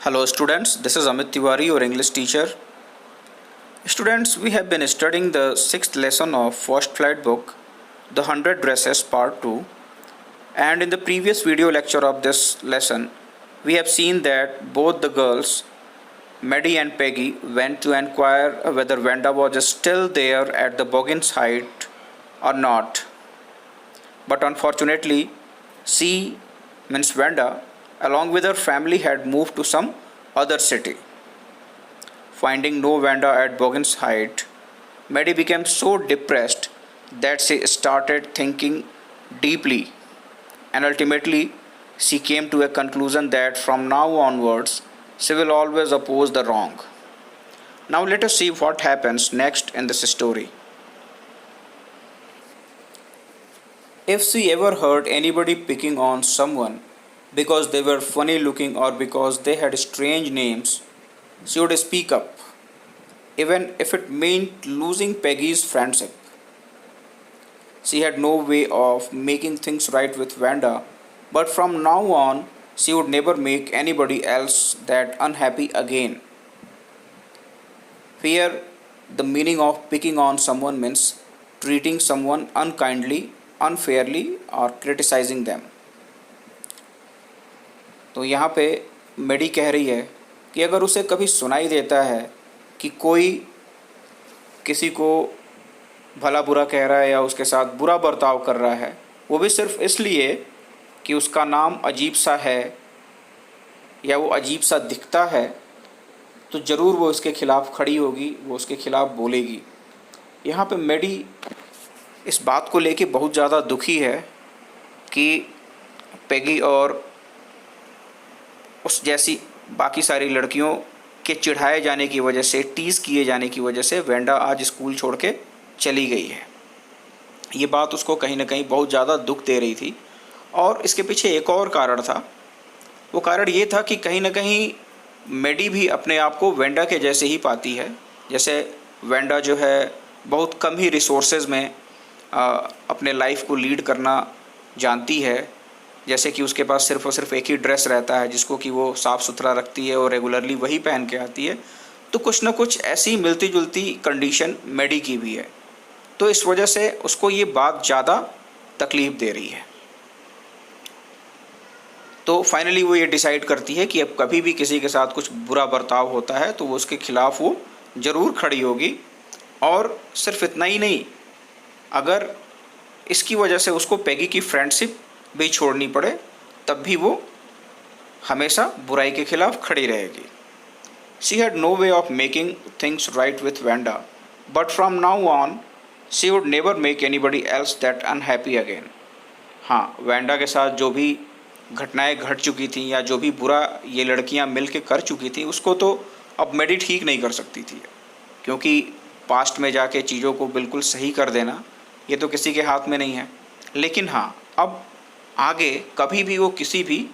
Hello students, this is Amit Tiwari, your English teacher. Students, we have been studying the 6th lesson of First Flight book, The 100 Dresses Part 2, and in the previous video lecture of this lesson, we have seen that both the girls, Maddie and Peggy, went to inquire whether Wanda was still there at the Boggins Height or not. But unfortunately, she, means Wanda, along with her family had moved to some other city. Finding no Wanda at Boggins Height, Maddie became so depressed that she started thinking deeply, and ultimately she came to a conclusion that from now onwards she will always oppose the wrong. Now let us see what happens next in this story. If she ever heard anybody picking on someone because they were funny looking or because they had strange names, she would speak up, even if it meant losing Peggy's friendship. She had no way of making things right with Wanda, but from now on, she would never make anybody else that unhappy again. Here, the meaning of picking on someone means treating someone unkindly, unfairly, or criticizing them. तो यहाँ पे मेडी कह रही है कि अगर उसे कभी सुनाई देता है कि कोई किसी को भला बुरा कह रहा है या उसके साथ बुरा बर्ताव कर रहा है, वो भी सिर्फ इसलिए कि उसका नाम अजीब सा है या वो अजीब सा दिखता है, तो ज़रूर वो उसके ख़िलाफ़ खड़ी होगी, वो उसके ख़िलाफ़ बोलेगी। यहाँ पे मेडी इस बात को लेके बहुत ज़्यादा दुखी है कि पेगी और उस जैसी बाकी सारी लड़कियों के चिढ़ाए जाने की वजह से, टीज़ किए जाने की वजह से वेंडा आज स्कूल छोड़ के चली गई है। ये बात उसको कहीं ना कहीं बहुत ज़्यादा दुख दे रही थी। और इसके पीछे एक और कारण था। वो कारण ये था कि कहीं ना कहीं मेडी भी अपने आप को वेंडा के जैसे ही पाती है। जैसे वेंडा जो है बहुत कम ही रिसोर्सेज में अपने लाइफ को लीड करना जानती है। जैसे कि उसके पास सिर्फ़ और सिर्फ एक ही ड्रेस रहता है जिसको कि वो साफ़ सुथरा रखती है और रेगुलरली वही पहन के आती है। तो कुछ ना कुछ ऐसी मिलती जुलती कंडीशन मेडी की भी है, तो इस वजह से उसको ये बात ज़्यादा तकलीफ़ दे रही है। तो फाइनली वो ये डिसाइड करती है कि अब कभी भी किसी के साथ कुछ बुरा बर्ताव होता है तो वो उसके ख़िलाफ़ वो ज़रूर खड़ी होगी। और सिर्फ इतना ही नहीं, अगर इसकी वजह से उसको पेगी की फ्रेंडशिप भी छोड़नी पड़े तब भी वो हमेशा बुराई के खिलाफ खड़ी रहेगी। She had no way of making things right with Wanda, but from now on she would never make anybody else that unhappy again. हाँ, वेंडा के साथ जो भी घटनाएं घट चुकी थी या जो भी बुरा ये लड़कियां मिल के कर चुकी थी, उसको तो अब मेडी ठीक नहीं कर सकती थी, क्योंकि पास्ट में जाके चीज़ों को बिल्कुल सही कर देना ये तो किसी के हाथ में नहीं है। लेकिन हाँ, अब आगे कभी भी वो किसी भी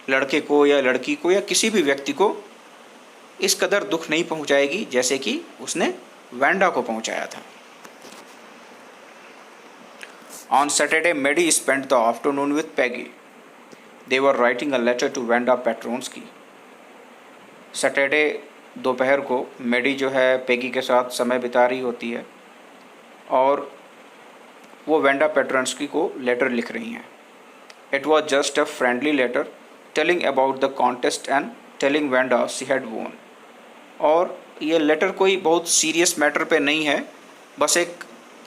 लड़के को या लड़की को या किसी भी व्यक्ति को इस कदर दुख नहीं पहुंचाएगी जैसे कि उसने वेंडा को पहुंचाया था। On Saturday Maddie spent the afternoon with Peggy. They were writing a letter to Wenda Petronski. Saturday दोपहर को मेडी जो है पेगी के साथ समय बिता रही होती है और वो वेंडा पेट्रोन्स्की को लेटर लिख रही हैं। It was just a friendly letter telling about the contest and telling Wanda she had won. और ये लेटर कोई बहुत सीरियस मैटर पे नहीं है, बस एक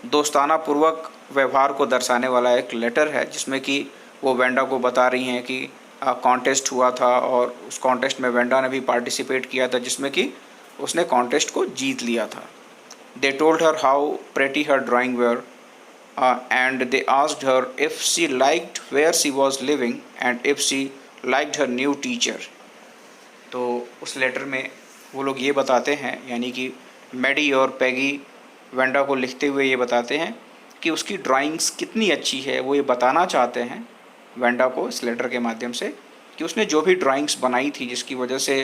दोस्ताना पूर्वक व्यवहार को दर्शाने वाला एक लेटर है जिसमें कि वो वेंडा को बता रही हैं कि कॉन्टेस्ट हुआ था और उस कॉन्टेस्ट में वेंडा ने भी पार्टिसिपेट किया था जिसमें कि उसने कॉन्टेस्ट को जीत लिया था। They told her how pretty her drawing were. And they asked her if she liked where she was living and if she liked her new teacher. तो उस लेटर में वो लोग ये बताते हैं, यानी कि मेडी और पेगी वेंडा को लिखते हुए ये बताते हैं कि उसकी ड्राइंग्स कितनी अच्छी है। वो ये बताना चाहते हैं वेंडा को इस लेटर के माध्यम से कि उसने जो भी ड्राइंग्स बनाई थी जिसकी वजह से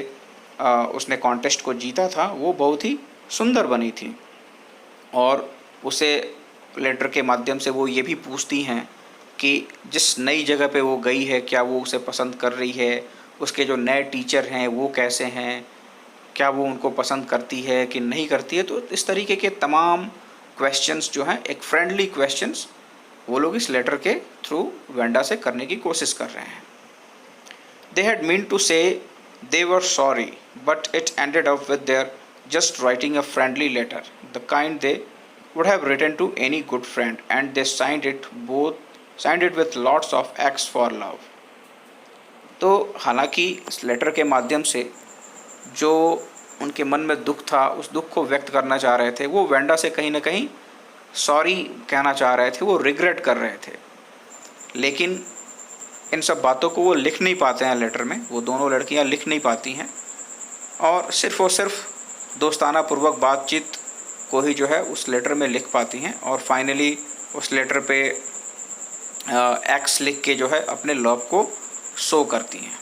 उसने कॉन्टेस्ट को जीता था, वो बहुत ही सुंदर बनी थी। और उसे लेटर के माध्यम से वो ये भी पूछती हैं कि जिस नई जगह पे वो गई है क्या वो उसे पसंद कर रही है उसके जो नए टीचर हैं वो कैसे हैं, क्या वो उनको पसंद करती है कि नहीं करती है। तो इस तरीके के तमाम क्वेश्चंस जो हैं, एक फ्रेंडली क्वेश्चंस, वो लोग इस लेटर के थ्रू वेंडा से करने की कोशिश कर रहे हैं। They had meant to say they were sorry but it ended up with their just writing a friendly letter, the kind they would have written to any good friend, and they signed it with lots of X for love. तो हालांकि इस letter के माध्यम से जो उनके मन में दुख था, उस दुख को व्यक्त करना चाह रहे थे, वो वेंडा से कहीं ना कहीं सॉरी कहना चाह रहे थे, वो रिग्रेट कर रहे थे। लेकिन इन सब बातों को वो लिख नहीं पाते हैं लेटर में, वो दोनों लड़कियां लिख नहीं पाती हैं और सिर्फ दोस्ताना पूर्वक बातचीत को ही जो है उस लेटर में लिख पाती हैं और फाइनली उस लेटर पे एक्स लिख के जो है अपने लव को शो करती हैं।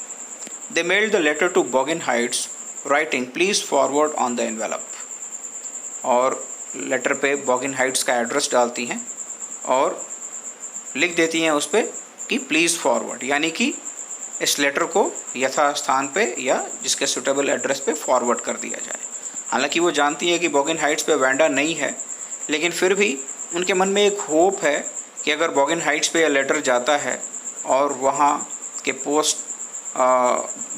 They mailed the letter to Boggin Heights writing please forward on the envelope, और लेटर पे बॉगिन हाइट्स का एड्रेस डालती हैं और लिख देती हैं उस पर कि प्लीज़ फॉरवर्ड, यानी कि इस लेटर को यथास्थान पे या जिसके सुटेबल एड्रेस पे फॉरवर्ड कर दिया जाए। हालांकि वो जानती है कि बॉगिन हाइट्स पे वेंडा नहीं है, लेकिन फिर भी उनके मन में एक होप है कि अगर बॉगिन हाइट्स पे यह लेटर जाता है और वहाँ के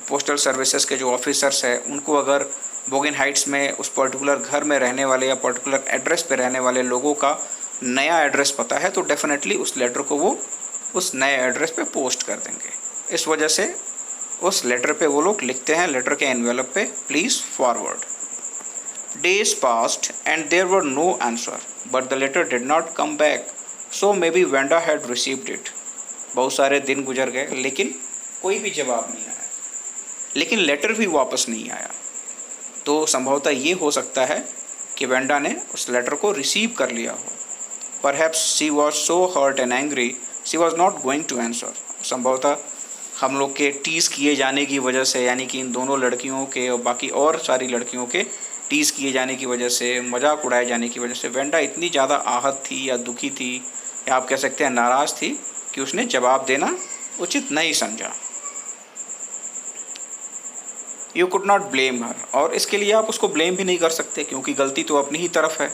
पोस्टल सर्विसेज के जो ऑफिसर्स हैं उनको अगर बॉगिन हाइट्स में उस पर्टिकुलर घर में रहने वाले या पर्टिकुलर एड्रेस पे रहने वाले लोगों का नया एड्रेस पता है तो डेफिनेटली उस लेटर को वो उस नए एड्रेस पे पोस्ट कर देंगे। इस वजह से उस लेटर पे वो लोग लिखते हैं, लेटर के एनवेलप पे please forward. Days passed and there were no answer, but the letter did not come back, so maybe Wanda had received it. बहुत सारे दिन गुजर गए लेकिन कोई भी जवाब नहीं आया, लेकिन लेटर भी वापस नहीं आया। तो संभवतः ये हो सकता है कि वेंडा ने उस लेटर को रिसीव कर लिया हो। Perhaps she was so hurt and angry, she was not going to answer. संभवतः हम लोग के टीज़ किए जाने की वजह से, यानी कि इन दोनों लड़कियों के और बाकी और सारी लड़कियों के टीज़ किए जाने की वजह से, मजाक उड़ाए जाने की वजह से वेंडा इतनी ज़्यादा आहत थी या दुखी थी या आप कह सकते हैं नाराज़ थी कि उसने जवाब देना उचित नहीं समझा। यू कुड नॉट ब्लेम हर, और इसके लिए आप उसको ब्लेम भी नहीं कर सकते क्योंकि गलती तो अपनी ही तरफ है।